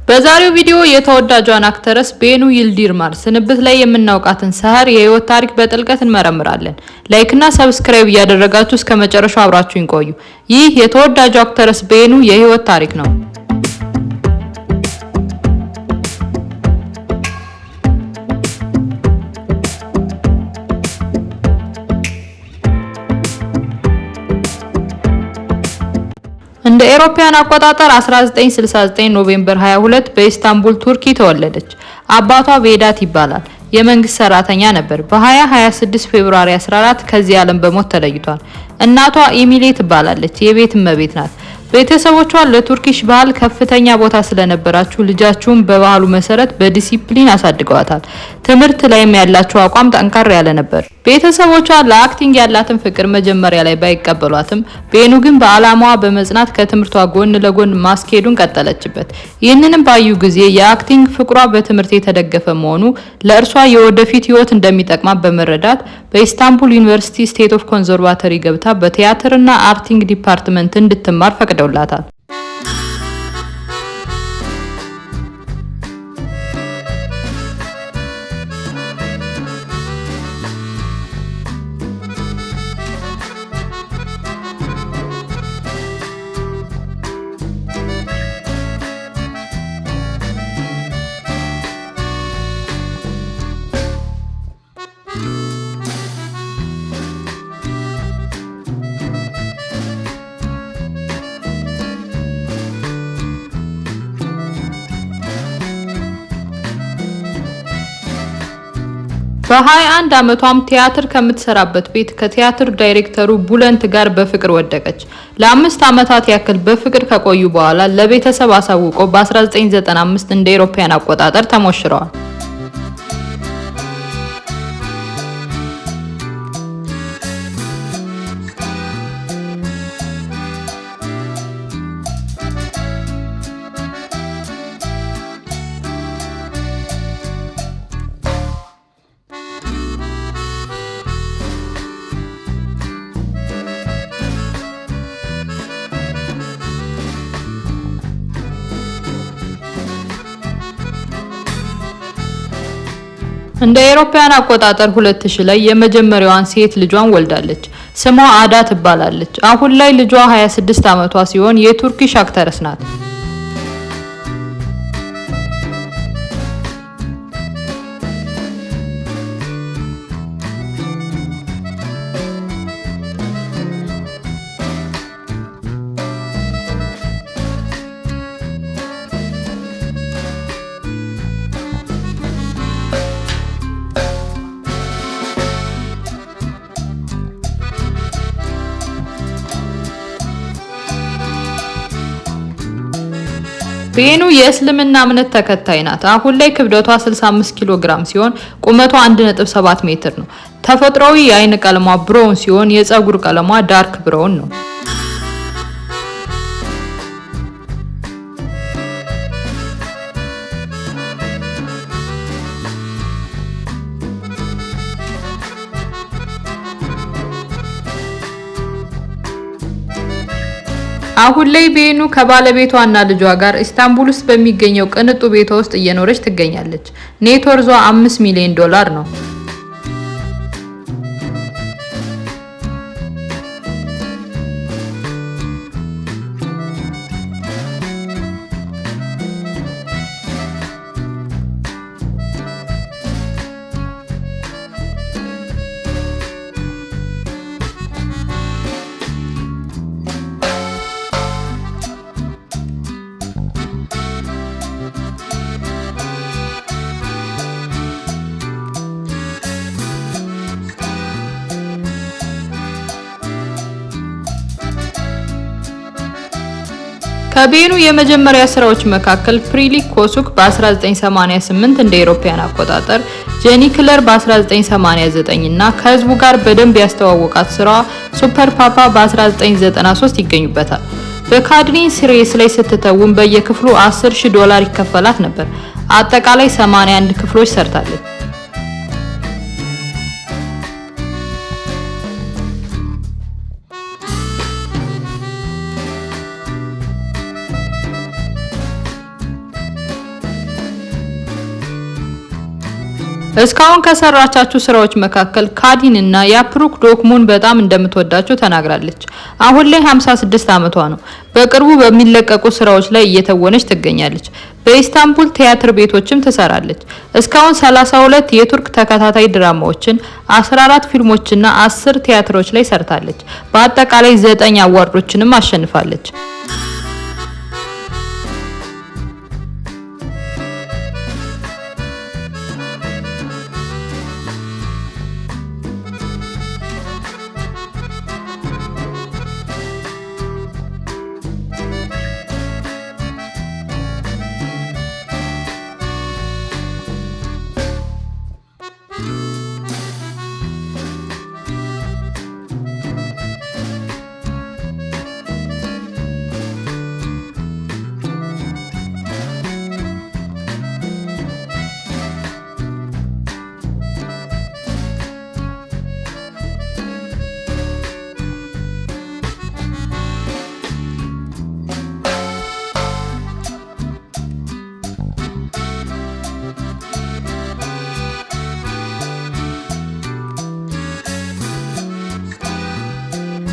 በዛሬው ቪዲዮ የተወዳጇን አክተረስ ቤኑ ይልዲርማር ስንብት ላይ የምናውቃትን ሰሃር የህይወት ታሪክ በጥልቀት እንመረምራለን። ላይክ እና ሰብስክራይብ እያደረጋችሁ እስከ መጨረሻው አብራችሁን ቆዩ። ይህ የተወዳጇ አክተረስ ቤኑ የህይወት ታሪክ ነው። እንደ አውሮፓውያን አቆጣጠር 1969 ኖቬምበር 22 በኢስታንቡል ቱርኪ ተወለደች። አባቷ ቬዳት ይባላል። የመንግስት ሰራተኛ ነበር። በ2026 ፌብሩዋሪ 14 ከዚህ ዓለም በሞት ተለይቷል። እናቷ ኢሚሌ ትባላለች። የቤት እመቤት ናት። ቤተሰቦቿ ለቱርኪሽ ባህል ከፍተኛ ቦታ ስለነበራቸው ልጃቸውን በባህሉ መሰረት በዲሲፕሊን አሳድገዋታል። ትምህርት ላይም ያላቸው አቋም ጠንካራ ያለ ነበር። ቤተሰቦቿ ለአክቲንግ ያላትን ፍቅር መጀመሪያ ላይ ባይቀበሏትም ቤኑ ግን በአላማዋ በመጽናት ከትምህርቷ ጎን ለጎን ማስኬዱን ቀጠለችበት። ይህንንም ባዩ ጊዜ የአክቲንግ ፍቅሯ በትምህርት የተደገፈ መሆኑ ለእርሷ የወደፊት ህይወት እንደሚጠቅማት በመረዳት በኢስታንቡል ዩኒቨርሲቲ ስቴት ኦፍ ኮንሰርቫቶሪ ገብታ በቲያትርና አርቲንግ ዲፓርትመንት እንድትማር ፈቅደውላታል። በ21 ዓመቷም ቲያትር ከምትሰራበት ቤት ከቲያትር ዳይሬክተሩ ቡለንት ጋር በፍቅር ወደቀች። ለ5 ዓመታት ያክል በፍቅር ከቆዩ በኋላ ለቤተሰብ አሳውቆ በ1995 እንደ አውሮፓውያን አቆጣጠር ተሞሽረዋል። እንደ አውሮፓውያን አቆጣጠር 2000 ላይ የመጀመሪያዋን ሴት ልጇን ወልዳለች። ስሟ አዳ ትባላለች። አሁን ላይ ልጇ 26 ዓመቷ ሲሆን የቱርኪሽ አክተረስ ናት። ቤኑ የእስልምና እምነት ተከታይ ናት። አሁን ላይ ክብደቷ 65 ኪሎ ግራም ሲሆን ቁመቷ 1.7 ሜትር ነው። ተፈጥሯዊ የአይን ቀለሟ ብራውን ሲሆን የፀጉር ቀለሟ ዳርክ ብራውን ነው። አሁን ላይ ቤኑ ከባለቤቷና ልጇ ጋር ኢስታንቡል ውስጥ በሚገኘው ቅንጡ ቤቷ ውስጥ እየኖረች ትገኛለች። ኔት ወርዟ $5 ሚሊዮን ነው። ከቤኑ የመጀመሪያ ስራዎች መካከል ፕሪሊክ ኮሱክ በ1988 እንደ አውሮፓውያን አቆጣጠር፣ ጄኒ ክለር በ1989 እና ከህዝቡ ጋር በደንብ ያስተዋወቃት ስራዋ ሱፐር ፓፓ በ1993 ይገኙበታል። በካድሪን ሲሪስ ላይ ስትተውን በየክፍሉ $10,000 ይከፈላት ነበር። አጠቃላይ 81 ክፍሎች ሰርታለች። እስካሁን ከሰራቻቸው ስራዎች መካከል ካዲን እና ያፕሩክ ዶክሙን በጣም እንደምትወዳቸው ተናግራለች። አሁን ላይ 56 ዓመቷ ነው። በቅርቡ በሚለቀቁ ስራዎች ላይ እየተወነች ትገኛለች። በኢስታንቡል ቲያትር ቤቶችም ትሰራለች። እስካሁን 32 የቱርክ ተከታታይ ድራማዎችን፣ 14 ፊልሞችና 10 ቲያትሮች ላይ ሰርታለች። በአጠቃላይ 9 አዋርዶችንም አሸንፋለች።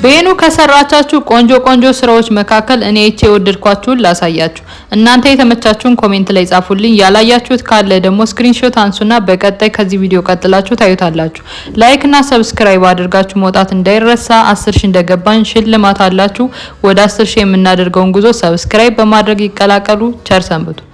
ቤኑ ከሰራቻችሁ ቆንጆ ስራዎች መካከል እኔ የወደድኳችሁን ላሳያችሁ። እናንተ የተመቻችሁን ኮሜንት ላይ ጻፉልኝ። ያላያችሁት ካለ ደግሞ ስክሪንሾት አንሱና በቀጣይ ከዚህ ቪዲዮ ቀጥላችሁ ታዩታላችሁ። ላይክ እና ሰብስክራይብ አድርጋችሁ መውጣት እንዳይረሳ። 10,000 እንደገባን ሽልማት አላችሁ። ወደ 10,000 የምናደርገውን ጉዞ ሰብስክራይብ በማድረግ ይቀላቀሉ። ቸር ሰንብቱ።